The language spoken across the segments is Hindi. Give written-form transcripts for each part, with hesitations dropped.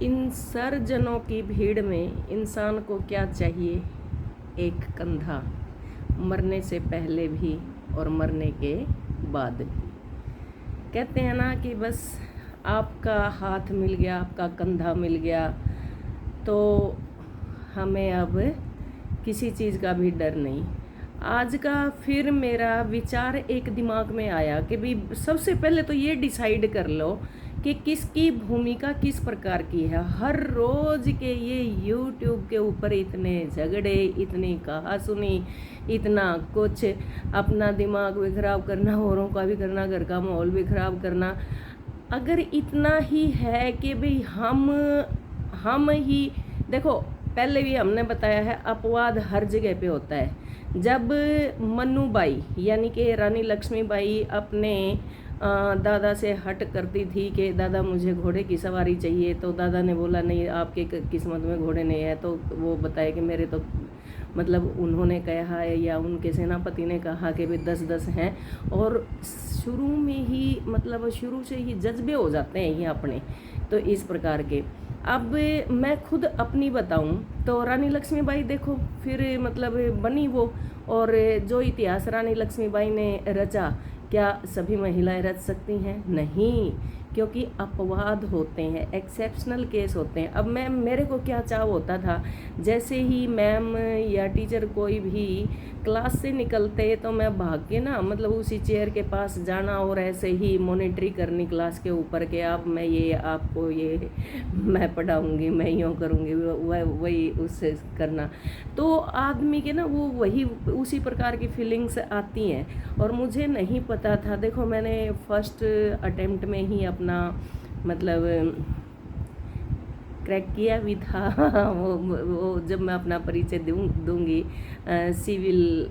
इन सर्जनों की भीड़ में इंसान को क्या चाहिए? एक कंधा, मरने से पहले भी और मरने के बाद भी। कहते हैं ना कि बस आपका हाथ मिल गया, आपका कंधा मिल गया तो हमें अब किसी चीज़ का भी डर नहीं। आज का फिर मेरा विचार एक दिमाग में आया कि भी सबसे पहले तो ये डिसाइड कर लो कि किसकी भूमिका किस प्रकार की है। हर रोज के ये YouTube के ऊपर इतने झगड़े, इतनी कहासुनी, इतना कुछ, अपना दिमाग भी खराब करना, औरों का भी करना, घर का माहौल भी खराब करना। अगर इतना ही है कि भाई हम ही देखो, पहले भी हमने बताया है अपवाद हर जगह पे होता है। जब मन्नूबाई यानी कि रानी लक्ष्मीबाई अपने दादा से हट करती थी कि दादा मुझे घोड़े की सवारी चाहिए, तो दादा ने बोला नहीं, आपके किस्मत में घोड़े नहीं है। तो वो बताया कि मेरे तो मतलब उन्होंने कहा है या उनके सेनापति ने कहा कि भाई 10-10 हैं। और शुरू में ही मतलब शुरू से ही जज्बे हो जाते हैं ये अपने, तो इस प्रकार के। अब मैं खुद अपनी बताऊं तो रानी लक्ष्मीबाई देखो फिर मतलब बनी वो, और जो इतिहास रानी लक्ष्मीबाई ने रचा, क्या सभी महिलाएं रच सकती हैं? नहीं, क्योंकि अपवाद होते हैं, एक्सेप्शनल केस होते हैं। अब मेरे को क्या चाव होता था, जैसे ही मैम या टीचर कोई भी क्लास से निकलते तो मैं भाग के ना मतलब उसी चेयर के पास जाना और ऐसे ही मॉनिटरी करनी क्लास के ऊपर के अब मैं ये आपको ये मैं पढ़ाऊंगी, मैं यूँ करूँगी, वही उससे करना। तो आदमी के ना वो वही उसी प्रकार की फीलिंग्स आती हैं। और मुझे नहीं पता था, देखो मैंने फर्स्ट अटेम्प्ट में ही अपना मतलब क्रैक किया भी था वो जब मैं अपना परिचय दूंगी सिविल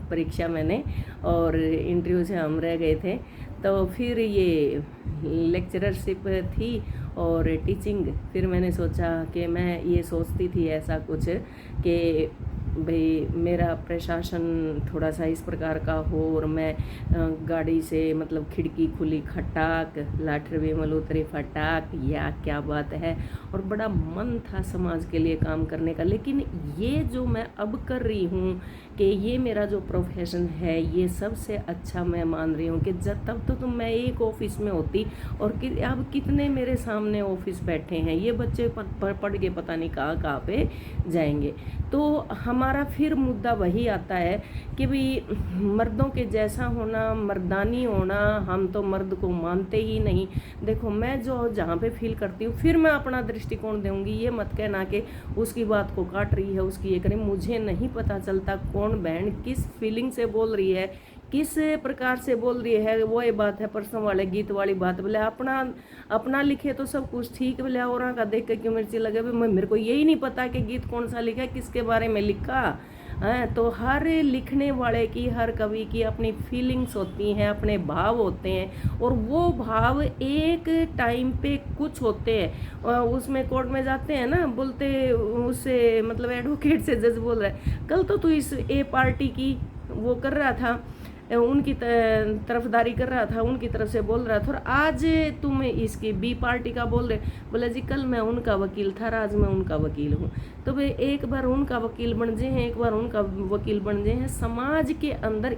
परीक्षा मैंने, और इंटरव्यू से हम रह गए थे। तो फिर ये लेक्चररशिप थी और टीचिंग, फिर मैंने सोचा कि मैं ये सोचती थी ऐसा कुछ कि भाई मेरा प्रशासन थोड़ा सा इस प्रकार का हो और मैं गाड़ी से मतलब खिड़की खुली खटाक, लाठर विमल उतरी फटाक, या क्या बात है। और बड़ा मन था समाज के लिए काम करने का। लेकिन ये जो मैं अब कर रही हूँ कि ये मेरा जो प्रोफेशन है, ये सबसे अच्छा मैं मान रही हूँ कि जब तब तो मैं एक ऑफिस में होती, और अब कितने मेरे सामने ऑफिस बैठे हैं, ये बच्चे पढ़ के पता नहीं कहाँ कहाँ पे जाएंगे। तो हमारा फिर मुद्दा वही आता है कि भाई मर्दों के जैसा होना, मर्दानी होना, हम तो मर्द को मानते ही नहीं। देखो मैं जो जहाँ पे फील करती हूँ फिर मैं अपना दृष्टिकोण दूंगी, ये मत कहना कि उसकी बात को काट रही है, उसकी ये करें। मुझे नहीं पता चलता कौन बहन किस फीलिंग से बोल रही है, किस प्रकार से बोल रही है। वो ये बात है परसों वाले गीत वाली बात, बोले अपना लिखे तो सब कुछ ठीक, बोले और का देख के क्यों मिर्ची लगे। मेरे को यही नहीं पता कि गीत कौन सा लिखा, किसके बारे में लिखा है। तो हर लिखने वाले की, हर कवि की अपनी फीलिंग्स होती हैं, अपने भाव होते हैं, और वो भाव एक टाइम पे कुछ होते हैं। उसमें कोर्ट में जाते हैं ना, बोलते उससे मतलब एडवोकेट से जज बोल रहा है, कल तो तू इस ए पार्टी की वो कर रहा था, उनकी तरफदारी कर रहा था, उनकी तरफ से बोल रहा था, और आज तुम इसकी बी पार्टी का बोल रहे। बोले जी कल मैं उनका वकील था, आज मैं उनका वकील हूँ। तो भाई एक बार उनका वकील बन जाए हैं, एक बार उनका वकील बन जाए हैं समाज के अंदर।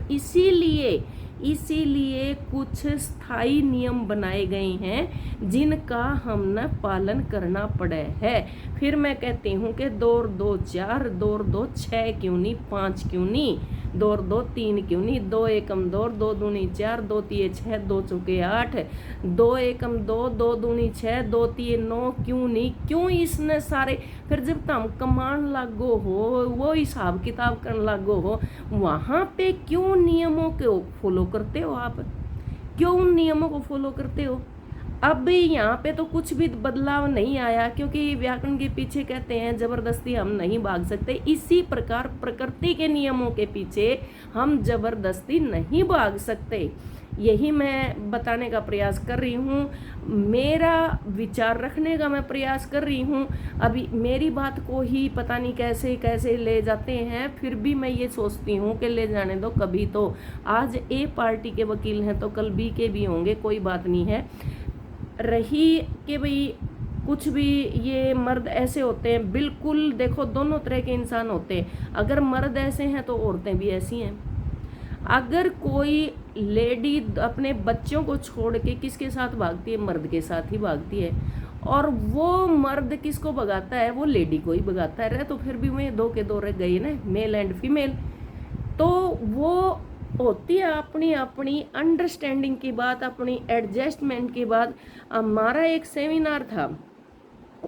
इसीलिए कुछ स्थायी नियम बनाए गए हैं जिनका हमने पालन करना पड़े है। फिर मैं कहती हूँ कि 2 और 2 4, 2 और 2 6 क्यों नहीं, 5 क्यों नहीं, 2 और 2 3 क्यों नहीं, 2 एकम 2, 2 दूनी 4, 2 तीय 6, 2 चौके 8, 2 एकम 2, 2 दूनी 6, 2 तीय 9 क्यों नहीं, क्यों इसने सारे। फिर जब तुम कमान लागो हो, वो हिसाब किताब करने लागो हो, वहाँ पे क्यों नियमों को फॉलो करते हो आप, क्यों उन नियमों को फॉलो करते हो। अब यहाँ पे तो कुछ भी बदलाव नहीं आया, क्योंकि व्याकरण के पीछे कहते हैं जबरदस्ती हम नहीं भाग सकते। इसी प्रकार प्रकृति के नियमों के पीछे हम जबरदस्ती नहीं भाग सकते। यही मैं बताने का प्रयास कर रही हूँ, मेरा विचार रखने का मैं प्रयास कर रही हूँ। अभी मेरी बात को ही पता नहीं कैसे कैसे ले जाते हैं, फिर भी मैं ये सोचती हूँ कि ले जाने दो। कभी तो आज ए पार्टी के वकील हैं तो कल बी के भी होंगे, कोई बात नहीं है। रही कि भाई कुछ भी ये मर्द ऐसे होते हैं, बिल्कुल देखो दोनों तरह के इंसान होते हैं। अगर मर्द ऐसे हैं तो औरतें भी ऐसी हैं। अगर कोई लेडी अपने बच्चों को छोड़ के किसके साथ भागती है, मर्द के साथ ही भागती है, और वो मर्द किसको भगाता है, वो लेडी को ही भगाता है। तो फिर भी मैं दो के दो रह गई ना, मेल एंड फीमेल। तो वो होती है अपनी अपनी अंडरस्टैंडिंग की बात, अपनी एडजस्टमेंट की बात। हमारा एक सेमिनार था,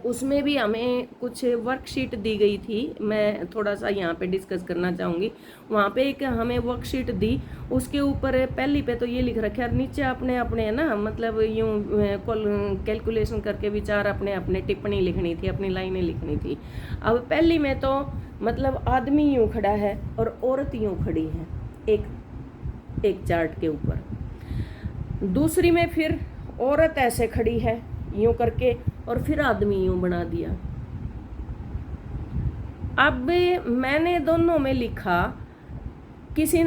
उसमें भी हमें कुछ वर्कशीट दी गई थी, मैं थोड़ा सा यहाँ पे डिस्कस करना चाहूँगी। वहाँ पे एक हमें वर्कशीट दी, उसके ऊपर पहली पे तो ये लिख रखा है, नीचे अपने अपने है ना, मतलब यूँ कैलकुलेशन करके विचार अपने अपने टिप्पणी लिखनी थी, अपनी लाइनें लिखनी थी। अब पहली में तो मतलब आदमी यूँ खड़ा है और औरत यूँ खड़ी है एक चार्ट के ऊपर। दूसरी में फिर औरत ऐसे खड़ी है यूं करके, और फिर आदमी यूं बना दिया। अब मैंने दोनों में लिखा, किसी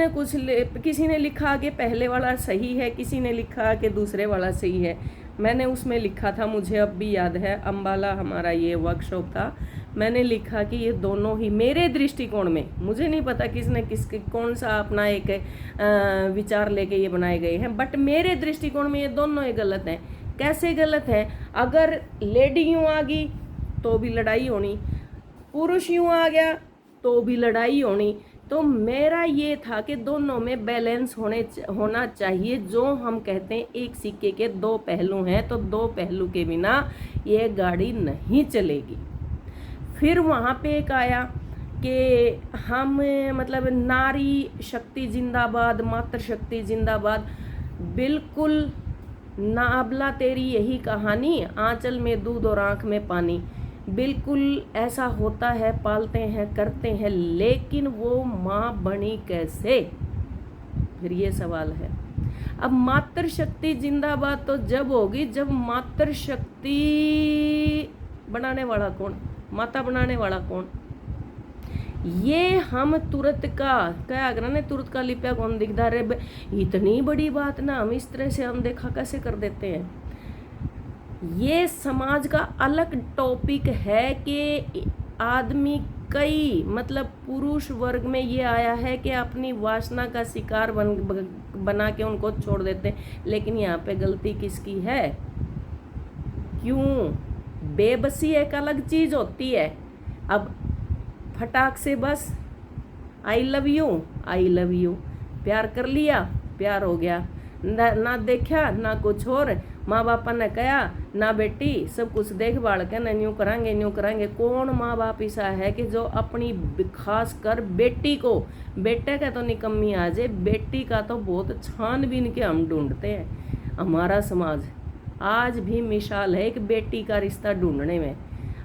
ने लिखा कि पहले वाला सही है, किसी ने लिखा कि दूसरे वाला सही है। मैंने उसमें लिखा था, मुझे अब भी याद है, अम्बाला हमारा ये वर्कशॉप था, मैंने लिखा कि ये दोनों ही मेरे दृष्टिकोण में, मुझे नहीं पता किसने कौन सा अपना एक विचार लेके ये बनाए गए हैं, बट मेरे दृष्टिकोण में ये दोनों ही गलत हैं। कैसे गलत है? अगर लेडी यूँ आ गई तो भी लड़ाई होनी, पुरुष यूँ आ गया तो भी लड़ाई होनी। तो मेरा ये था कि दोनों में बैलेंस होना चाहिए। जो हम कहते हैं एक सिक्के के दो पहलू हैं, तो दो पहलू के बिना ये गाड़ी नहीं चलेगी। फिर वहाँ पे एक आया कि हम मतलब नारी शक्ति जिंदाबाद, मातृ शक्ति जिंदाबाद। बिल्कुल ना अबला तेरी यही कहानी, आंचल में दूध और आँख में पानी। बिल्कुल ऐसा होता है, पालते हैं करते हैं, लेकिन वो माँ बनी कैसे, फिर ये सवाल है। अब मातृ शक्ति जिंदाबाद तो जब होगी जब मातृ शक्ति बनाने वाला कौन, माता बनाने वाला कौन। ये हम तुरंत का क्या अगर ने तुरंत का लिप्या कौन दिखता रे, इतनी बड़ी बात ना हम इस तरह से हम देखा कैसे कर देते हैं। ये समाज का अलग टॉपिक है कि आदमी कई मतलब पुरुष वर्ग में ये आया है कि अपनी वासना का शिकार बना के उनको छोड़ देते हैं। लेकिन यहाँ पे गलती किसकी है? क्यों? बेबसी एक अलग चीज होती है। अब फटाक से बस आई लव यू प्यार कर लिया, प्यार हो गया, ना देखा ना कुछ और, माँ बापा ने कहा ना बेटी सब कुछ देख भाल के ना न्यू करेंगे। कौन माँ बाप ऐसा है कि जो अपनी खास कर बेटी को, बेटे का तो निकम्मी आ जाए, बेटी का तो बहुत छानबीन के हम ढूंढते हैं। हमारा समाज आज भी मिसाल है एक बेटी का रिश्ता ढूंढने में।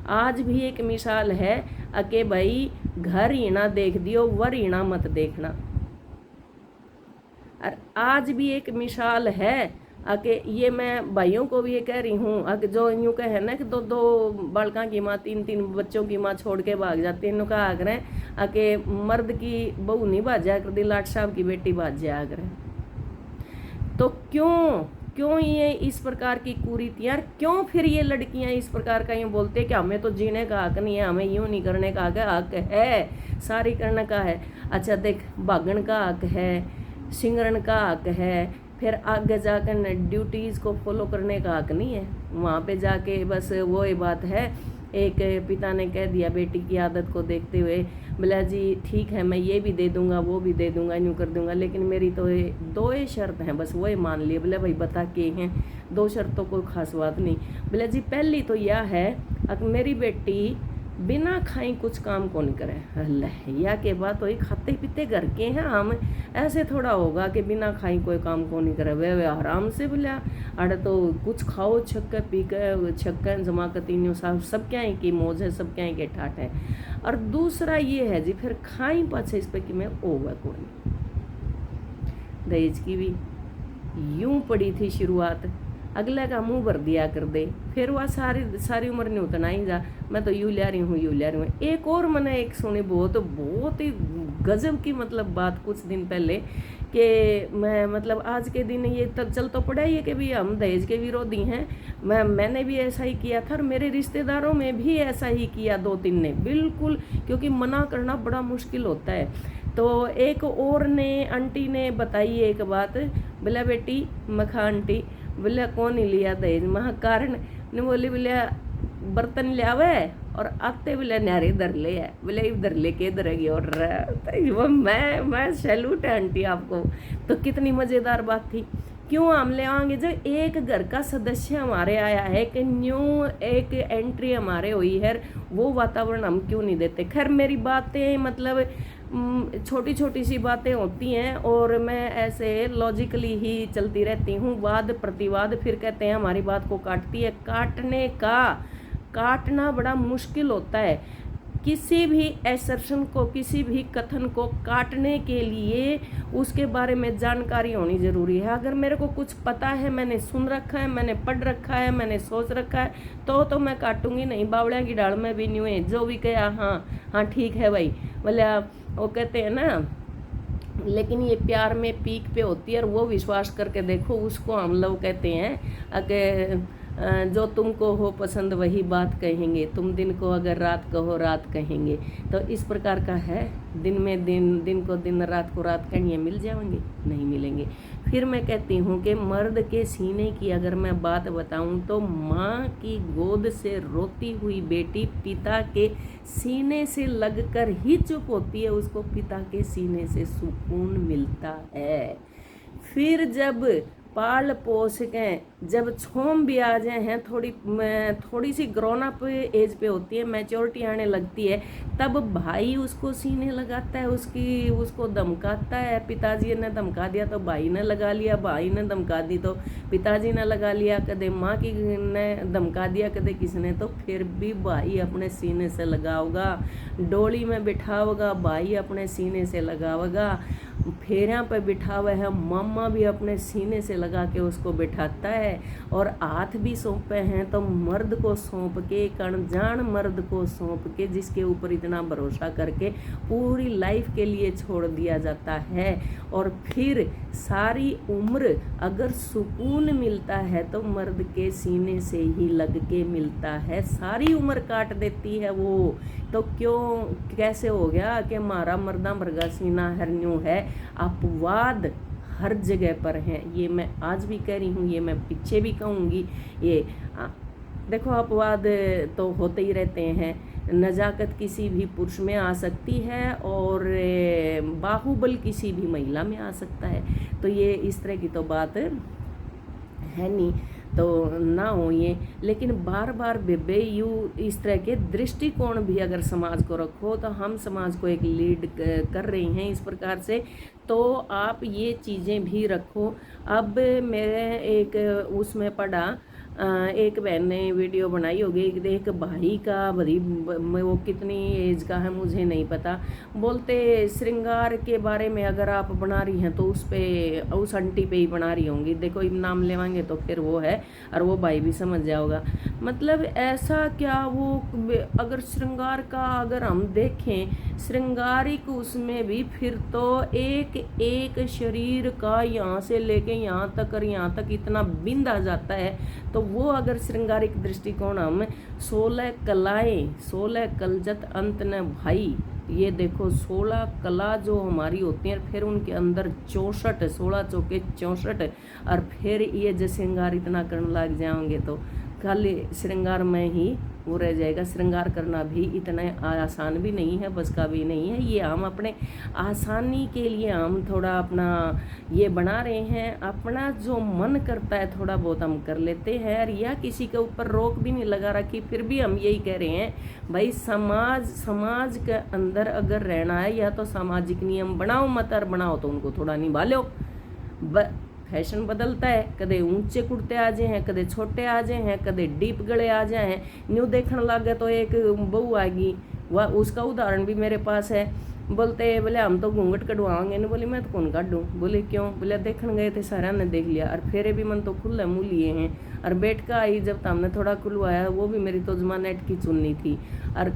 आज भी एक मिसाल है कि भाई घर हीना देख दियो, वर हीना मत देखना। और आज भी एक मिसाल है कि ये मैं भाइयों को भी ये कह रही हूँ, जो यूँ कहे ना कि दो बालका की माँ, तीन बच्चों की माँ छोड़ के भाग जाती है, इन्हों कहा करें कि मर्द की बहू नहीं भाज जाया कर दी, लाट साहब की बेटी भाज जाया करें। तो क्यों ये इस प्रकार की कुरीतियाँ, क्यों फिर ये लड़कियां इस प्रकार का यूँ बोलते हैं कि हमें तो जीने का हक नहीं है, हमें यूँ नहीं करने का हक है, सारी करने का है। अच्छा देख, भागण का हक है, सिंगरण का हक है, फिर आगे जाकर ड्यूटीज़ को फॉलो करने का हक नहीं है। वहाँ पे जाके बस वो ही बात है, एक पिता ने कह दिया बेटी की आदत को देखते हुए, बोला जी ठीक है मैं ये भी दे दूंगा वो भी दे दूंगा यूँ कर दूंगा, लेकिन मेरी तो दो ही शर्त हैं, बस वही मान लिए। बोले भाई बता के हैं, दो शर्तों कोई खास बात नहीं। बोले जी पहली तो यह है कि मेरी बेटी बिना खाई कुछ काम कौन करे। अल्लाह या के बात वही खाते पीते घर के हैं हम, ऐसे थोड़ा होगा कि बिना खाई कोई काम कौन नहीं करे। वे आराम से बोला अरे तो कुछ खाओ, छक्के पी के छक्के जमा कर तीनों सब क्या है कि मौज है, सब क्या है कि ठाठ है। और दूसरा ये है जी फिर खाई पाछे इस पर कि मैं होगा कौन। दहेज की भी यूं पड़ी थी शुरुआत, अगले का मुंह भर दिया कर दे, फिर वह सारी उम्र नहीं उतना ही जा, मैं तो यूँ ले रही हूँ। एक और मैंने एक सुनी बहुत ही गजब की मतलब बात कुछ दिन पहले कि मैं मतलब आज के दिन ये तक चल तो पड़ा ही है कि भी हम दहेज के विरोधी हैं, मैंने भी ऐसा ही किया था और मेरे रिश्तेदारों में भी ऐसा ही किया 2-3 ने, बिल्कुल, क्योंकि मना करना बड़ा मुश्किल होता है। तो एक और ने आंटी ने बताई एक बात, बोला बेटी मखा आंटी, बोले कौन ही लिया दहेज, महा कारण ने बोली, बोले बर्तन लियावे और आते बोले न्यारे धर ले है, बोले इधर लेके इधर और तो मैं सैल्यूट है आंटी आपको। तो कितनी मज़ेदार बात थी। क्यों हम ले आएंगे जब एक घर का सदस्य हमारे आया है, कि न्यू एक एंट्री हमारे हुई है, वो वातावरण हम क्यों नहीं देते। खैर मेरी बातें मतलब छोटी छोटी सी बातें होती हैं और मैं ऐसे लॉजिकली ही चलती रहती हूँ, वाद प्रतिवाद फिर कहते हैं हमारी बात को काटती है। काटना बड़ा मुश्किल होता है। किसी भी एसर्शन को, किसी भी कथन को काटने के लिए उसके बारे में जानकारी होनी ज़रूरी है। अगर मेरे को कुछ पता है, मैंने सुन रखा है, मैंने पढ़ रखा है, मैंने सोच रखा है, तो मैं काटूंगी नहीं। बावड़िया की डाल में भी नहीं हुए, जो भी कहा हाँ ठीक है भाई, बोले वो कहते हैं ना, लेकिन ये प्यार में पीक पे होती है और वो विश्वास करके देखो, उसको हम लोग कहते हैं कि जो तुमको हो पसंद वही बात कहेंगे, तुम दिन को अगर रात कहो रात कहेंगे। तो इस प्रकार का है, दिन में दिन को दिन, रात को रात कहेंगे, मिल जाएंगे नहीं मिलेंगे। फिर मैं कहती हूँ कि मर्द के सीने की अगर मैं बात बताऊँ तो माँ की गोद से रोती हुई बेटी पिता के सीने से लगकर ही चुप होती है, उसको पिता के सीने से सुकून मिलता है। फिर जब पाल पोस के जब छोम भी आ जाए हैं, थोड़ी सी ग्रोन अप एज पे होती है, मैच्योरिटी आने लगती है, तब भाई उसको सीने लगाता है, उसको धमकाता है। पिताजी ने धमका दिया तो भाई ने लगा लिया, भाई ने धमका दी तो पिताजी ने लगा लिया, कदे माँ की ने धमका दिया, कदे किसने, तो फिर भी भाई अपने सीने से लगाओगा, डोली में बिठाओगा भाई अपने सीने से लगाओगा, फेरियां पे बिठावा है मामा भी अपने सीने से लगा के उसको बिठाता है। और हाथ भी सौंपे हैं तो मर्द को सौंप के, कणजान मर्द को सौंप के, जिसके ऊपर इतना भरोसा करके पूरी लाइफ के लिए छोड़ दिया जाता है। और फिर सारी उम्र अगर सुकून मिलता है तो मर्द के सीने से ही लग के मिलता है, सारी उम्र काट देती है वो। तो क्यों कैसे हो गया कि हमारा मर्दा मर्गा सीना हरन्यू है। अपवाद हर जगह पर हैं, ये मैं आज भी कह रही हूँ, ये मैं पीछे भी कहूँगी। ये देखो अपवाद तो होते ही रहते हैं। नजाकत किसी भी पुरुष में आ सकती है और बाहुबल किसी भी महिला में आ सकता है। तो ये इस तरह की तो बात है नहीं, तो ना हो ये। लेकिन बार बार बेबे यू इस तरह के दृष्टिकोण भी अगर समाज को रखो तो हम समाज को एक लीड कर रही हैं इस प्रकार से, तो आप ये चीज़ें भी रखो। अब मेरे एक उसमें पढ़ा, एक बहन ने वीडियो बनाई होगी, एक भाई का, भरी वो कितनी एज का है मुझे नहीं पता, बोलते श्रृंगार के बारे में अगर आप बना रही हैं तो उस आंटी पे ही बना रही होंगी, देखो नाम लेवाएंगे तो फिर वो है, और वो भाई भी समझ जाओगा। मतलब ऐसा क्या, वो अगर श्रृंगार का अगर हम देखें, श्रृंगारिक उसमें भी फिर तो एक शरीर का यहाँ से लेके यहाँ तक और यहाँ तक इतना बिंद आ जाता है। तो वो अगर श्रृंगारिक दृष्टिकोण हम 16 कलाएं, 16 कलजत अंत न भाई, ये देखो 16 कला जो हमारी होती हैं, फिर उनके अंदर 64, 16 चौके 64, और फिर ये जो श्रृंगार इतना करने लग जाएंगे तो खाली श्रृंगार में ही वो रह जाएगा। श्रृंगार करना भी इतना आसान भी नहीं है, बस का भी नहीं है। ये हम अपने आसानी के लिए हम थोड़ा अपना ये बना रहे हैं, अपना जो मन करता है थोड़ा बहुत हम कर लेते हैं, और या किसी के ऊपर रोक भी नहीं लगा रखी। फिर भी हम यही कह रहे हैं भाई, समाज के अंदर अगर रहना है या तो सामाजिक नियम बनाओ, मत और बनाओ तो उनको थोड़ा निभा लो। फैशन बदलता है, कदे ऊंचे कुर्ते आ जाए हैं, कदे छोटे आ जाए हैं, कदे डीप गले आ जाए हैं। न्यू देखने लगे तो एक बहू आएगी, वह उसका उदाहरण भी मेरे पास है। बोलते बोले हम तो घूंघट कटवाएंगे ना, बोली मैं तो कौन काटूँ, बोले क्यों, बोले देखने गए थे सारा ने देख लिया, और फेरे भी मन तो खुले मुँह लिए हैं, और बैठ का आई जब हमने थोड़ा खुलवाया, वो भी मेरी तो जमानेट की चुन्नी थी, और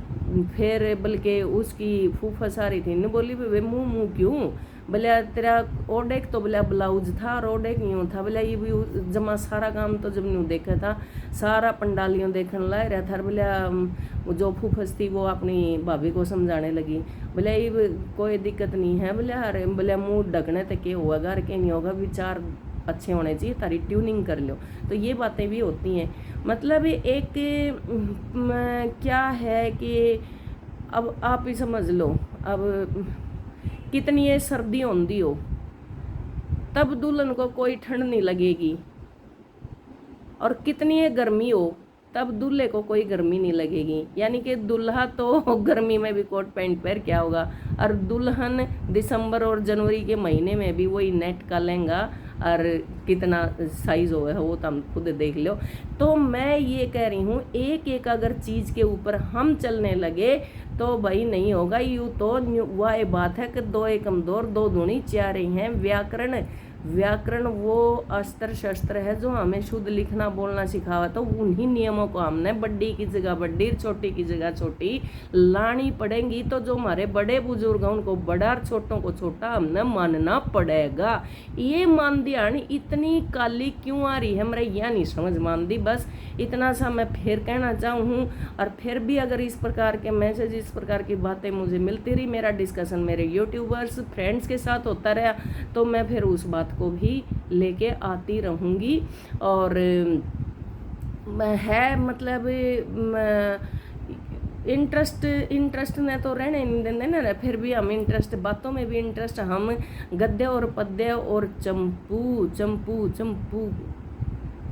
फिर बल्कि उसकी फूफा सारी थी न, बोली वे मुँह क्यों, बोले तेरा ओडेक तो बोले ब्लाउज था और ओडेक यूँ था। बोले ये भी जमा सारा काम तो जब न्यू देखा था सारा पंडालियों देखने ला रहा था। बोले जो फूफस थी वो अपनी भाभी को समझाने लगी, बोले ये कोई दिक्कत नहीं है। बोले अरे बोले मुँह ढकने तक के होगा घर के नहीं होगा, विचार अच्छे होने चाहिए, तारी ट्यूनिंग कर लो। तो ये बातें भी होती हैं। मतलब एक क्या है कि अब आप ही समझ लो, अब कितनी ये सर्दी होती हो तब दुल्हन को कोई ठंड नहीं लगेगी, और कितनी ये गर्मी हो तब दूल्हे को कोई गर्मी नहीं लगेगी। यानी कि दूल्हा तो गर्मी में भी कोट पैंट पहन क्या होगा, और दुल्हन दिसंबर और जनवरी के महीने में भी वही नेट का लहंगा और कितना साइज हो है वो तो हम खुद देख लो। तो मैं ये कह रही हूँ एक एक अगर चीज़ के ऊपर हम चलने लगे तो भाई नहीं होगा। यूँ तो वह बात है कि दो एकम दो और दो दूनी चार ही हैं। व्याकरण वो अस्त्र शस्त्र है जो हमें शुद्ध लिखना बोलना सिखावा, तो उन्हीं नियमों को हमने बड्डी की जगह बड्डी, छोटी की जगह छोटी लानी पड़ेंगी। तो जो हमारे बड़े बुजुर्ग हैं उनको बड़ा और छोटों को छोटा हमने मानना पड़ेगा। ये मान ध्यान इतनी काली क्यों आ रही है मेरे यह नहीं समझ मान दी। बस इतना सा मैं फिर कहना चाहूँ। और फिर भी अगर इस प्रकार के मैसेज, इस प्रकार की बातें मुझे मिलती रही, मेरा डिस्कशन मेरे यूट्यूबर्स फ्रेंड्स के साथ होता रहा, तो मैं फिर उस बात को भी लेके आती रहूँगी। और है मतलब इंटरेस्ट ने तो रहने नहीं देंगे ना, फिर भी हम इंटरेस्ट बातों में भी इंटरेस्ट, हम गद्य और पद्य और चंपू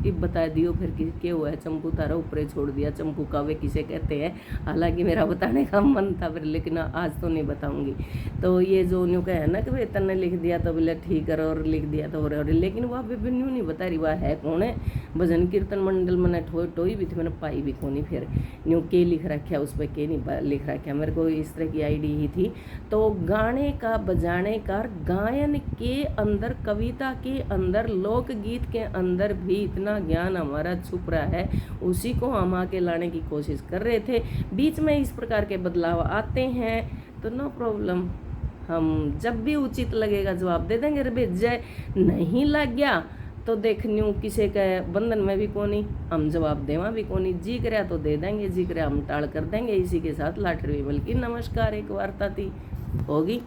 ये बता दियो फिर कि क्या हुआ है। चंपू तारा ऊपर छोड़ दिया, चंपू कावे किसे कहते हैं, हालांकि मेरा बताने का मन था फिर, लेकिन आज तो नहीं बताऊंगी। तो ये जो न्यू का है ना कि भाई तन्ने लिख दिया तो बोले ठीक है, और लिख दिया तो और लेकिन वह भी न्यू नहीं बता रही वह है कौन है। भजन कीर्तन मंडल मैंने टोई भी थी, मैंने पाई भी कौन, फिर न्यू के लिख रखा उस पर के नहीं लिख रखा, मेरे को इस तरह की आईडी ही थी। तो गाने का, बजाने का, गायन के अंदर, कविता के अंदर, लोकगीत के अंदर भी इतना ज्ञान हमारा छुप रहा है, उसी को हम आके लाने की कोशिश कर रहे थे। बीच में इस प्रकार के बदलाव आते हैं तो नो प्रॉब्लम, हम जब भी उचित लगेगा जवाब दे देंगे। रे जय नहीं लग गया तो देख न्यू किसी के बंधन में भी कोनी, हम जवाब देवा भी कोनी। जी करे तो दे देंगे, जी करे हम टाल कर देंगे। इसी के साथ लाटरी विमल की नमस्कार एक वार्ता थी होगी।